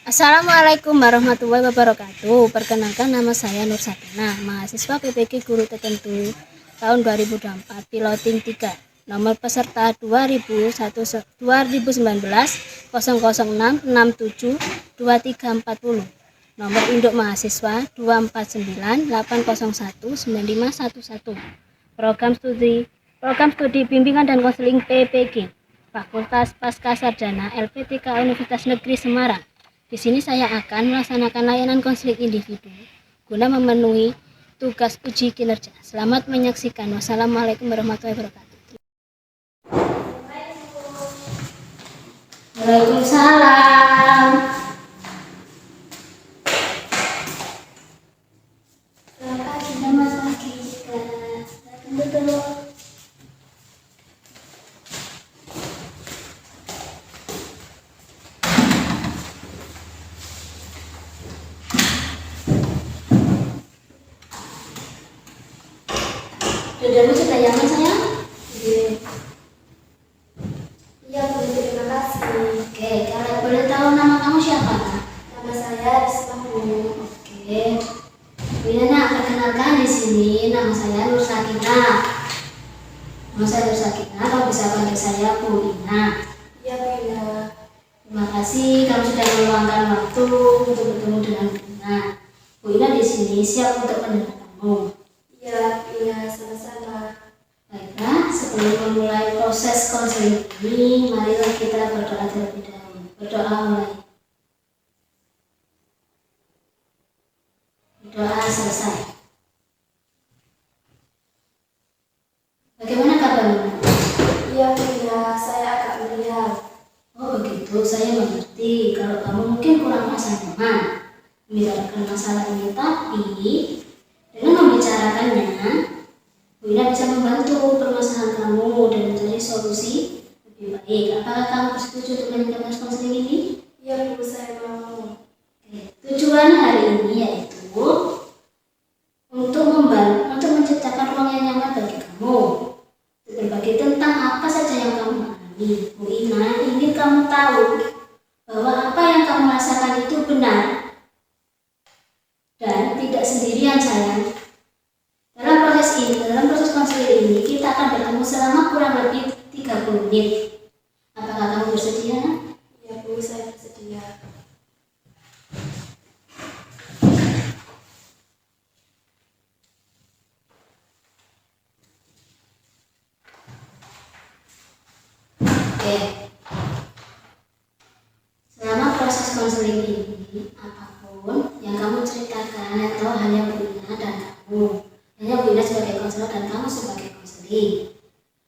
Assalamualaikum warahmatullahi wabarakatuh. Perkenalkan, nama saya Nur Satina, mahasiswa PPG Guru Tertentu tahun 2024, piloting 3. Nomor peserta 2019 006 67 2340. Nomor induk mahasiswa 249 801 9511. Program studi bimbingan dan konseling PPG Fakultas Pascasarjana LPTK Universitas Negeri Semarang. Di sini saya akan melaksanakan layanan konseling individu guna memenuhi tugas uji kinerja. Selamat menyaksikan. Wassalamualaikum warahmatullahi wabarakatuh. Waalaikumsalam. Selamat pagi. Tunggu dulu. Dudukmu sudah nyaman sayang? Iya Bu, terima kasih. Oke, kalau boleh tahu nama kamu siapa? Nama saya Risma Bu. Oke, Bu Ina, perkenalkan di sini nama saya Nur Sakinah. Nama saya Nur Sakinah, kamu bisa panggil saya Bu Ina. Iya Bu Ina. Terima kasih kamu sudah meluangkan waktu untuk bertemu dengan Bu Ina. Bu Ina di sini siap untuk mendengar kamu. Iya Bu Ina, sama-sama. Baiklah, sebelum memulai proses konseling ini, marilah kita berdoa terlebih dahulu. Berdoa mulai. Doa selesai. Bagaimana kabarnya? Iya Bu Ina, saya agak meriang. Oh begitu, saya mengerti kalau kamu mungkin kurang merasa nyaman membicarakan masalah ini, tapi dengan membicarakannya, Bu Ina bisa membantu permasalahan kamu dan mencari solusi lebih baik. Apakah kamu setuju dengan kelas konseling ini? Iya Bu, saya mau. Oke. Tujuan hari ini yaitu untuk menciptakan ruang yang nyaman bagi kamu, untuk berbagi tentang apa saja yang kamu alami. Bu Ina ingin kamu tahu bahwa apa yang kamu rasakan itu benar dan tidak sendirian sayang. Dalam proses konseling ini kita akan bertemu selama kurang lebih 30 menit. Apakah kamu bersedia? Iya Bu, saya bersedia. Oke. Selama proses konseling ini, apapun yang kamu ceritakan atau hanya Bu Ina dan kamu, hanya Bu Ina sebagai konselor dan kamu sebagai konseling.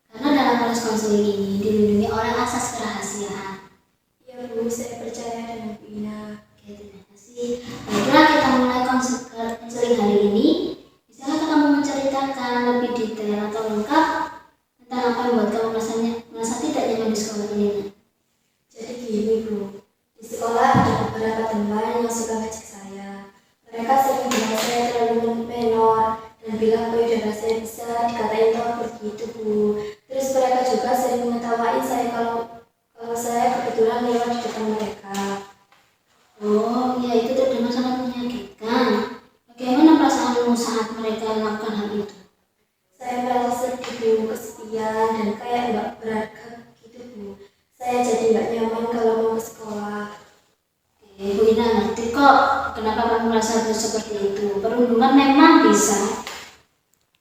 Karena dalam proses konseling ini dilindungi oleh asas kerahasiaan. Iya Bu, saya percaya dengan Bu Ina. Oke, terima kasih. Baiklah, kita mulai konseling hari ini. Bisakah kamu menceritakan lebih detail atau lengkap tentang apa yang membuat kamu merasa tidak nyaman di sekolah ini? Jadi gini Bu, di sekolah ada beberapa teman yang suka ngajak saya. Mereka sering bilang saya terlalu menor dan bilang payudara saya bisa dikatain tua begitu Bu. Terus mereka juga sering mengetawain saya kalau saya kebetulan lewat di depan mereka. Oh, ya itu terdengar sangat menyakitkan. Bagaimana perasaanmu saat mereka melakukan hal itu? Saya merasa sedih Bu, kesepian dan kayak nggak berharga gitu Bu. Saya jadi nggak nyaman kalau mau ke sekolah. Oke, Bu Ina ngerti kok kenapa kamu merasa seperti itu. Perundungan memang bisa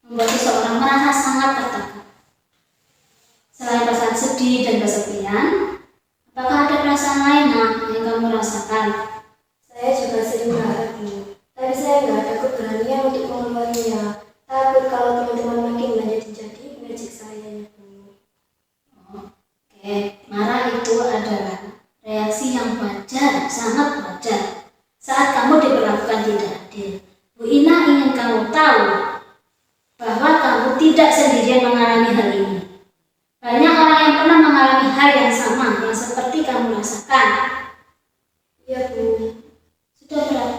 membuat seseorang merasa sangat tertekan. Selain perasaan sedih dan kesepian, apakah ada perasaan lain yang kamu rasakan? Saya juga sering marah Bu, tapi saya nggak ada keberanian untuk mengeluarinya. Takut kalau teman-teman makin banyak jadi ngejek saya ya Bu. Oke, marah itu adalah reaksi yang wajar, sangat wajar saat kamu diperlakukan tidak adil. Bu Ina ingin kamu tahu bahwa kamu tidak sendirian mengalami hal ini. Banyak orang yang pernah mengalami hal yang sama yang seperti kamu rasakan. Iya Bu.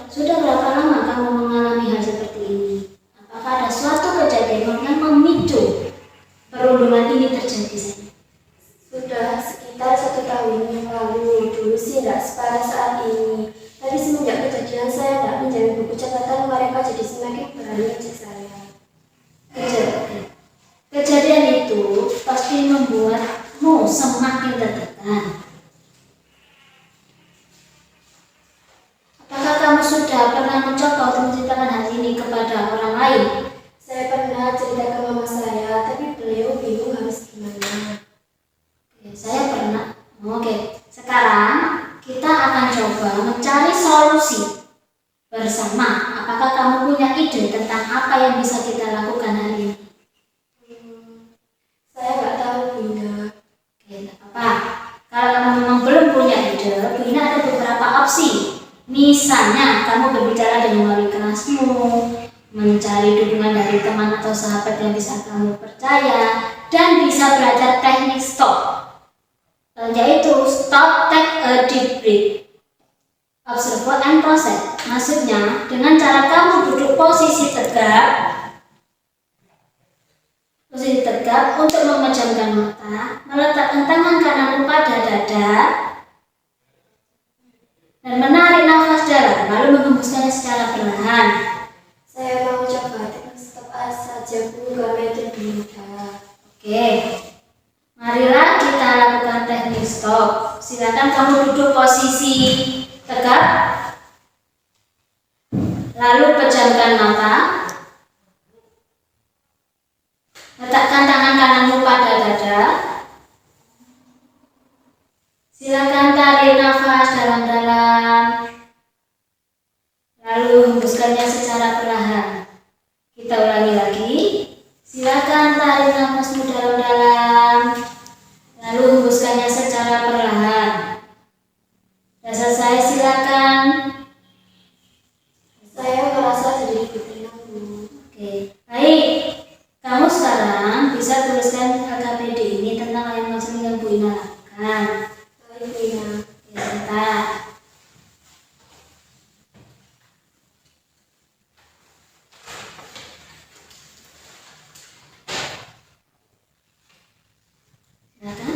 Sudah berapa lama kamu mengalami hal seperti ini? Apakah ada suatu kejadian yang memicu perundungan ini terjadi? Sudah sekitar 1 tahun yang lalu. Dulu sih tidak separah saat ini. kamu sudah pernah mencoba untuk menceritakan hal ini kepada orang lain? Saya pernah cerita ke mama saya, tapi beliau bingung harus gimana. Oke, saya pernah. Oke, sekarang kita akan coba mencari solusi bersama. Apakah kamu punya ide tentang apa yang bisa kita lakukan hari ini? Saya nggak tahu, Bu Ina. Oke, tidak apa. Kalau kamu memang belum punya ide, Bu Ina ada beberapa opsi. Misalnya, kamu berbicara dengan wali kelasmu, mencari dukungan dari teman atau sahabat yang bisa kamu percaya, dan bisa belajar teknik stop, yaitu stop, take a deep breath, observe and process. Maksudnya, dengan cara kamu duduk posisi tegak untuk memejamkan mata, meletakkan tangan kananmu pada dada, dan menarik nafas dalam, lalu menghembuskannya secara perlahan. Saya mau coba teknik stop saja, Bu, karena itu lebih mudah. Oke, marilah kita lakukan teknik stop. Silakan kamu duduk posisi tegak, lalu pejamkan mata, letakkan tangan kananmu pada dada. Silakan tarik nafas dalam-dalam, lalu hembuskannya secara perlahan. Kita ulangi lagi. Silakan tarik nafasmu dalam-dalam, lalu hembuskannya secara perlahan. Sudah selesai, silakan. Saya merasa jadi lebih tenang, Bu. Oke, baik. Kamu sekarang bisa tuliskan LKPD ini tentang yang Bu Ina lakukan. Baik, Bu Ina. Ya, sebentar. Silakan.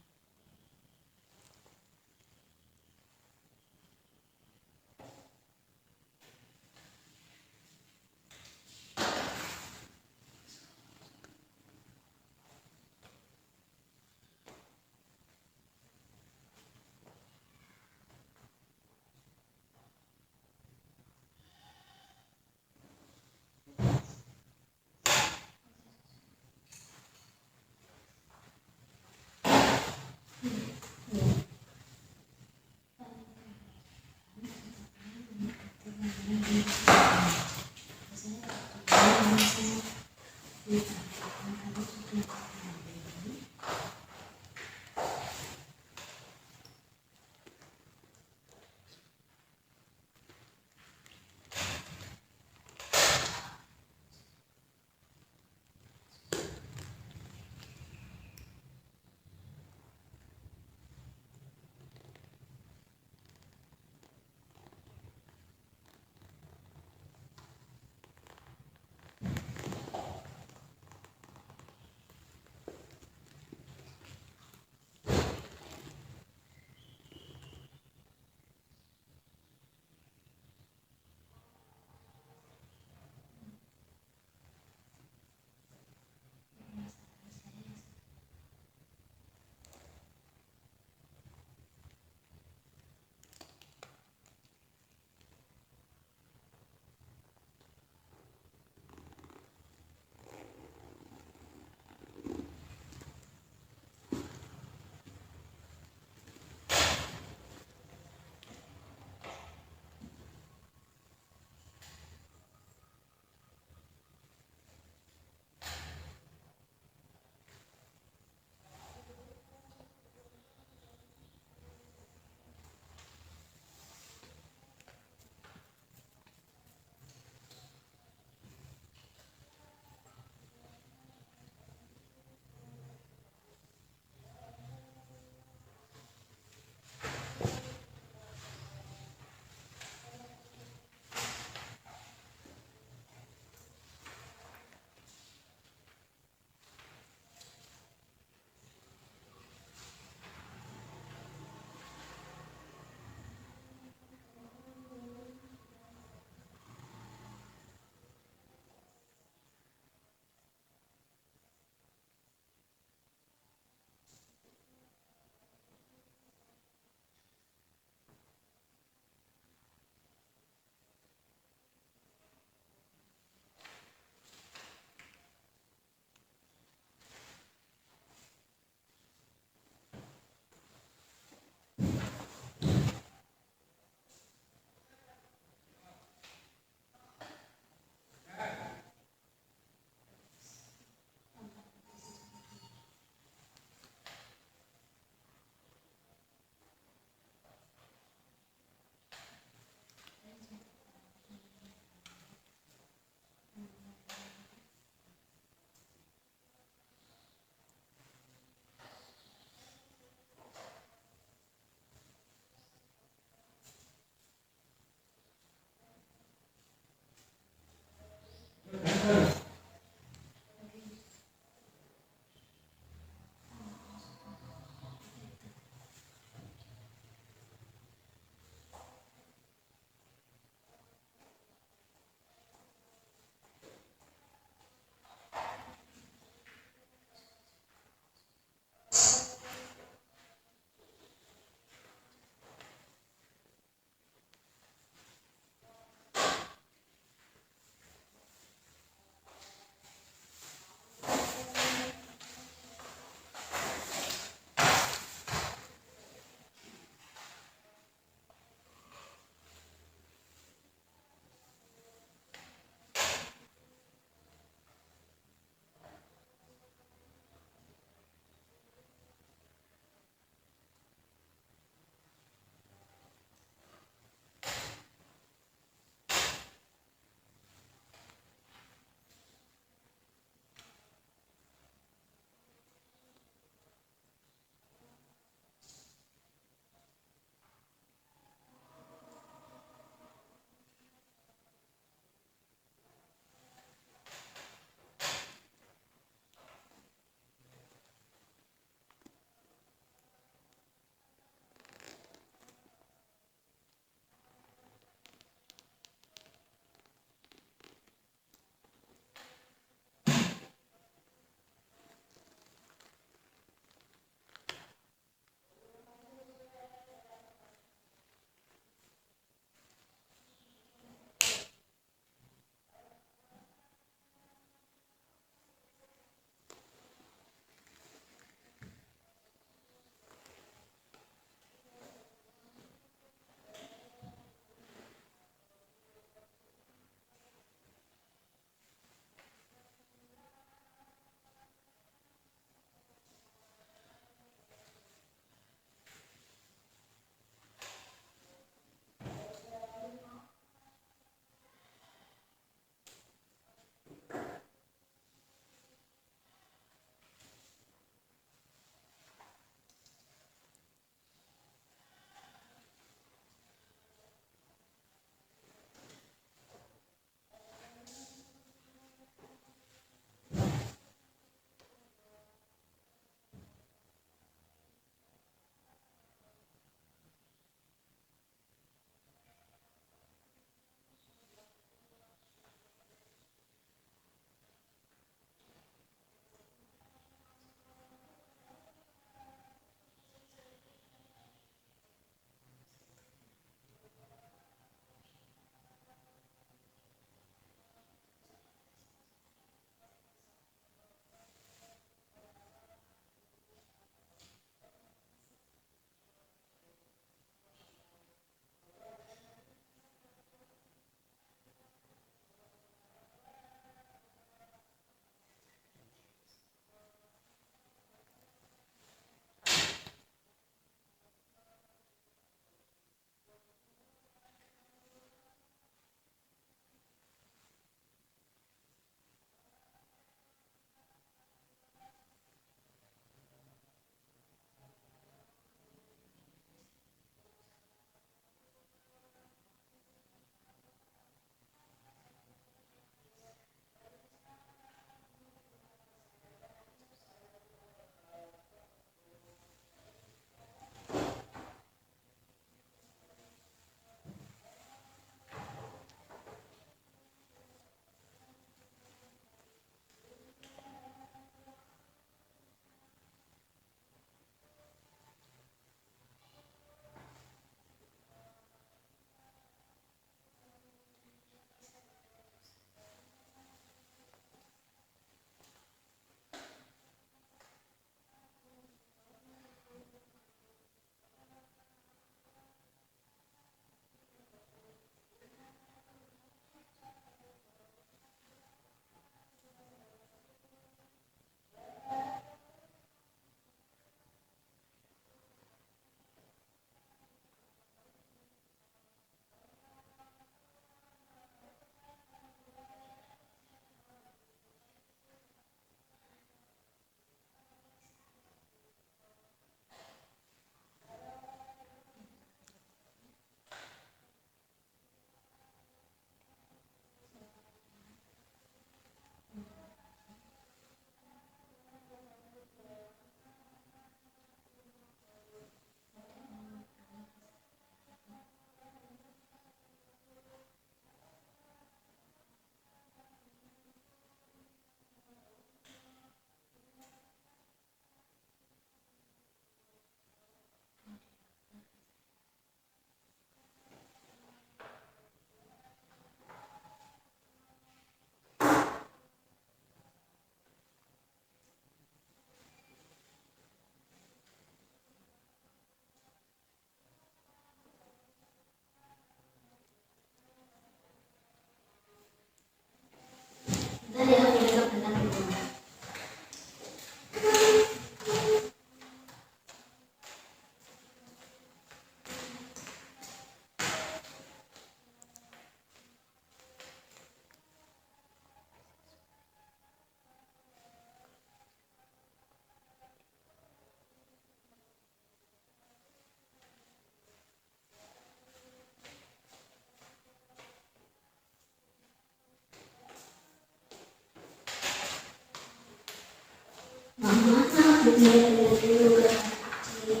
Mama, bunyinya dulu kecil.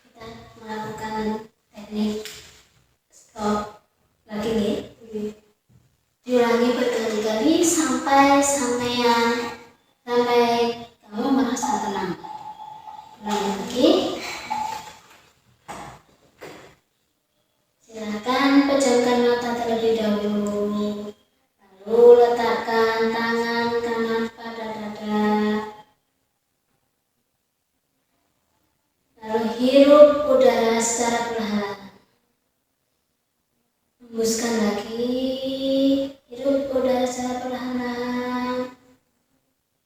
Kita melakukan teknik stop lagi nih. Diulangi berkali-kali sampai kamu merasa tenang. Ulangi lagi. Silakan pejamkan mata terlebih dahulu. Lalu letakkan tangan kanan pada dada. Lalu hirup udara secara perlahan. Hembuskan lagi. Hirup udara secara perlahan.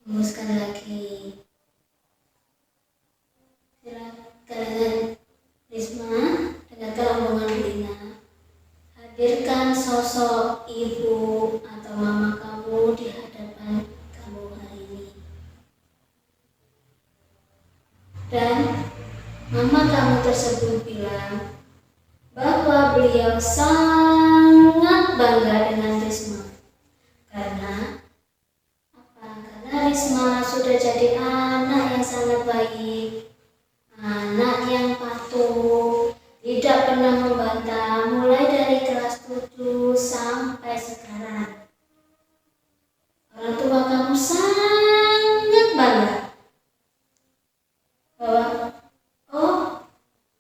Hembuskan lagi. Silakan Risma, dengarkan omongan Bu Ina. Hadirkan sosok ibu atau mama kamu di hadapan kamu hari ini. Dan mama kamu tersebut bilang bahwa beliau sangat bangga dengan Risma. Karena apa? Karena Risma sudah jadi anak yang sangat baik, anak yang patuh, tidak pernah membantah, mulai dari kelas 7 sampai sekarang. Orang tua kamu sangat bangga bahwa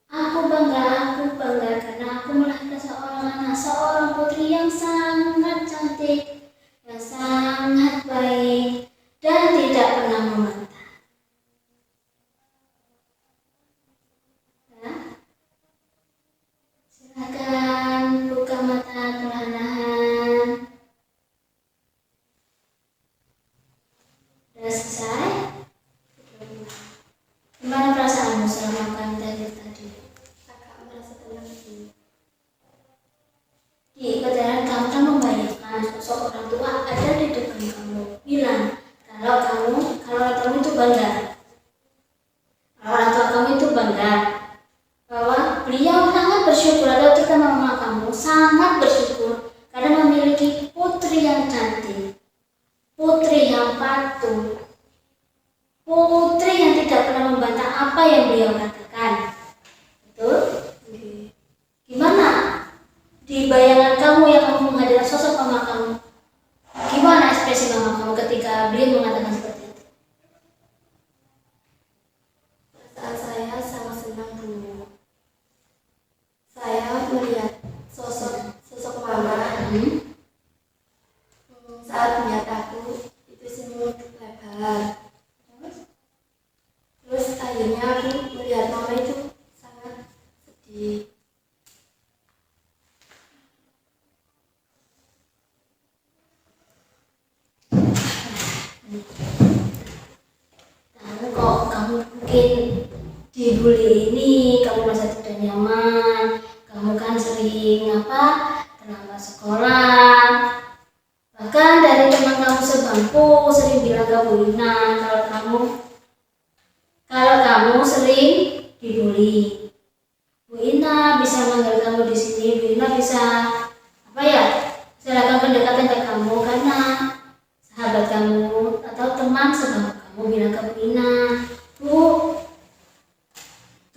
aku bangga karena aku melahirkan seorang anak, seorang putri yang sangat cantik, yang sangat baik, dan tidak pernah membantah. Silakan buka mata perlahan-lahan. Sudah selesai? Gimana perasaanmu setelah melakukan teknik tadi? Agak merasa tenang sih. Di perjalanan kamu kan membayangkan sosok orang tua ada di depan kamu. Bilang kalau orang tua itu bangga. Kalau orang tua kamu itu bangga bahwa beliau sangat bersyukur, atau terutama mama kamu sangat bersyukur karena memiliki putri yang cantik, putri yang patuh, putri yang tidak pernah membantah apa yang beliau katakan. Betul? Gimana di bayangan kamu yang kamu menghadirkan sosok mama kamu? Gimana ekspresi mama kamu ketika beliau mengatakan seperti itu? Perasaan saya sangat senang Bu. Saya melihat sosok mama saat melihat aku itu senyum lebar. Terus akhirnya aku melihat mama itu sangat sedih. Tahu kok kamu mungkin dibully ini, kamu merasa tidak nyaman, kamu kan sering terlambat sekolah, bahkan dari teman kamu sebangku sering bilang ke Bu Ina kalau kamu sering dibully. Bu Ina bisa manggil kamu di sini, Bu Ina bisa silakan pendekatan ke kamu karena sahabat kamu atau teman sebangku kamu bilang ke Bu Ina, Bu,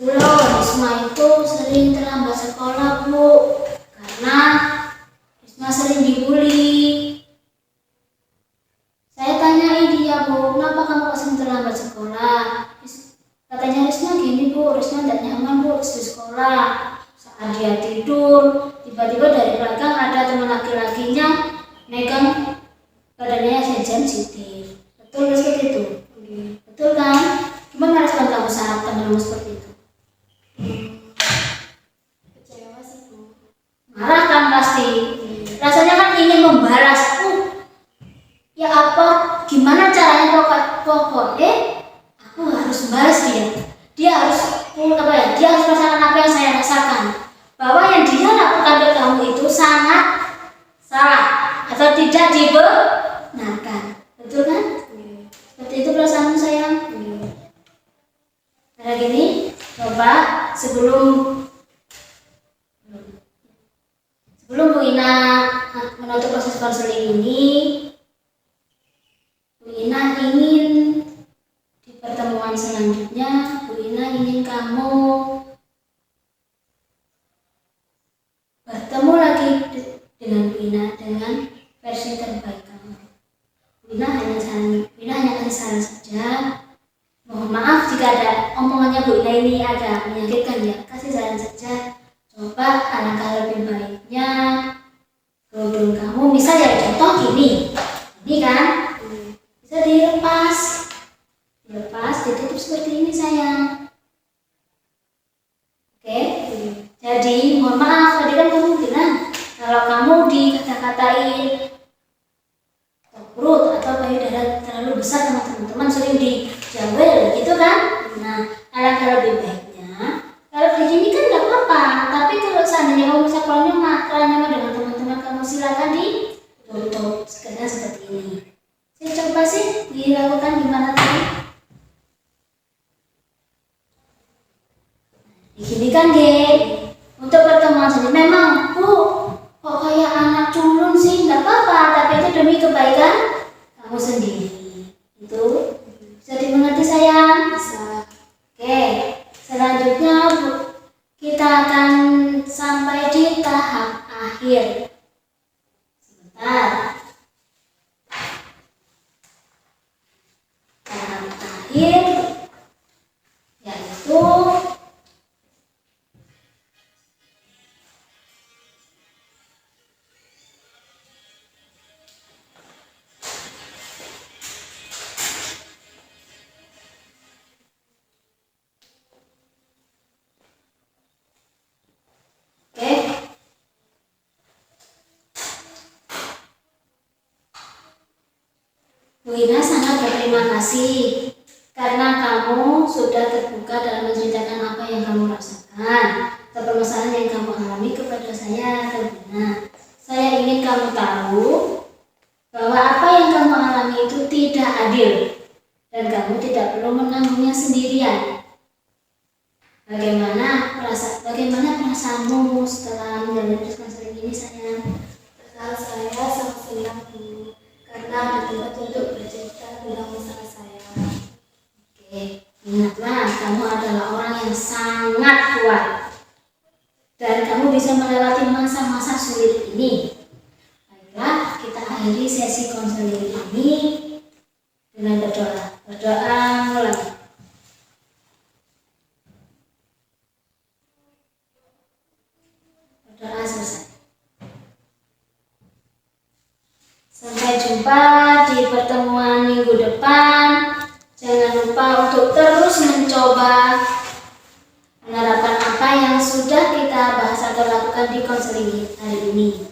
Risma itu sering terlambat sekolah Bu, karena Risma sering dibully. Saya tanyai dia, Bu, kenapa kamu kok sering terlambat sekolah? Katanya Risma gini Bu, Risma tidak nyaman Bu di sekolah. Saat dia tidur, tiba-tiba dari belakang ada teman laki-lakinya megang badannya sensitif. Betul seperti itu? Betul kan? sebelum Bu Ina menutup proses konseling ini, Bu Ina ingin di pertemuan selanjutnya, Bu Ina ingin kamu bertemu lagi dengan Bu Ina dengan versi terbaik kamu. Bu Ina hanya kasih saran saja. Mohon maaf jika ada omongannya Bu Ina ini agak menyakitkan ya. Kasih saran saja. Coba alangkah lebih baiknya kerudung kamu, misalnya contoh gini, ini kan bisa dilepas, ditutup seperti ini sayang. Oke, jadi mohon maaf tadi kan kamu bilang kalau kamu dikata-katain perut atau payudara darah terlalu besar sama teman-teman, sering dijawel gitu kan. Nah, alangkah lebih baiknya kalau di sini kan nggak apa-apa, tapi kalau seandainya kamu bisa keluar nyaman dengan teman-teman kamu, silakan ditutup seperti ini. Saya coba sih dilakukan gimana tadi? Di sini kan untuk pertemuan saja. Memang Bu, kok kayak anak culun sih? Nggak apa-apa, tapi itu demi kebaikan kamu sendiri. Itu bisa dimengerti sayang? Bisa. Oke, selanjutnya Bu, kita akan sampai di tahap akhir. Sebentar. Tahap akhir yaitu Bu Ina sangat berterima kasih karena kamu sudah terbuka dalam menceritakan apa yang kamu rasakan atau permasalahan yang kamu alami kepada saya, Bu Ina. Saya ingin kamu tahu bahwa apa yang kamu alami itu tidak adil dan kamu tidak perlu menanggungnya sendirian. Bagaimana perasaanmu setelah menjalani proses konseling ini, sayang? Perasaan saya sangat senang Bu, karena ada tempat untuk bercerita tentang masalah saya. Oke, ingatlah kamu adalah orang yang sangat kuat dan kamu bisa melewati masa-masa sulit ini. Baiklah, kita akhiri sesi konseling ini dengan berdoa. Berdoa ulang. Berdoa selesai. Sampai jumpa di pertemuan minggu depan. Jangan lupa untuk terus mencoba menerapkan apa yang sudah kita bahas atau lakukan di konseling hari ini.